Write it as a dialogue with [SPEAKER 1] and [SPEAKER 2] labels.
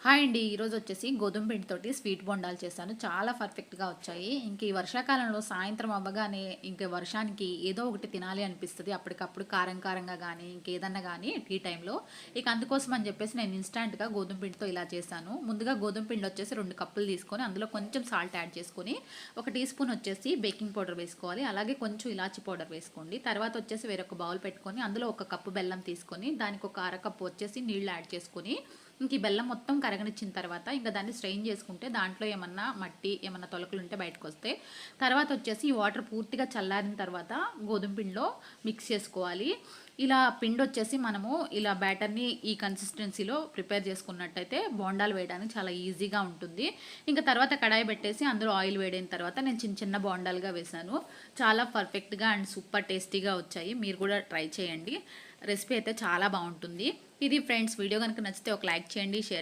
[SPEAKER 1] Hi అండి. ఈరోజు వచ్చేసి గోధుమ పిండితోటి స్వీట్ బొండాలు చేశాను. చాలా పర్ఫెక్ట్‌గా వచ్చాయి. ఇంక ఈ వర్షాకాలంలో సాయంత్రం అవ్వగానే ఇంక వర్షానికి ఏదో ఒకటి తినాలి అనిపిస్తది. అప్పటికప్పుడు కారం కారంగా గానీ, ఇంకేదన్నా గానీ టీ టైంలో. ఇక అందుకోసం అని చెప్పేసి నేను ఇన్‌స్టాంట్‌గా గోధుమ పిండితో ఇలా చేశాను. ముందుగా గోధుమ పిండి వచ్చేసి 2 కప్పులు తీసుకొని, అందులో కొంచెం సాల్ట్ యాడ్ చేసుకొని, ఒక టీ స్పూన్ వచ్చేసి బేకింగ్ పౌడర్ వేసుకోవాలి. అలాగే కొంచెం ఇలాచీ పౌడర్ వేసుకోండి. తర్వాత వచ్చేసి వేరొక బౌల్ పెట్టుకొని, అందులో ఒక కప్పు బెల్లం తీసుకొని, దానికి ఒక అరకప్పు వచ్చేసి నీళ్లు యాడ్ చేసుకొని, ఇంక ఈ బెల్లం మొత్తం కరగనిచ్చిన తర్వాత ఇంకా దాన్ని స్ట్రెయిన్ చేసుకుంటే దాంట్లో ఏమన్నా మట్టి ఏమన్నా తొలకలు ఉంటే బయటకు వస్తాయి. తర్వాత వచ్చేసి ఈ వాటర్ పూర్తిగా చల్లారిన తర్వాత గోధుమ పిండిలో మిక్స్ చేసుకోవాలి. ఇలా పిండి వచ్చేసి మనము ఇలా బ్యాటర్ని ఈ కన్సిస్టెన్సీలో ప్రిపేర్ చేసుకున్నట్టయితే బోండాలు వేయడానికి చాలా ఈజీగా ఉంటుంది. ఇంకా తర్వాత కడాయి పెట్టేసి అందులో ఆయిల్ వేడైన తర్వాత నేను చిన్న చిన్న బోండాలుగా వేశాను. చాలా పర్ఫెక్ట్గా అండ్ సూపర్ టేస్టీగా వచ్చాయి. మీరు కూడా ట్రై చేయండి. రెసిపీ అయితే చాలా బాగుంటుంది. ఇది ఫ్రెండ్స్, వీడియో కనుక నచ్చితే ఒక లైక్ చేయండి, షేర్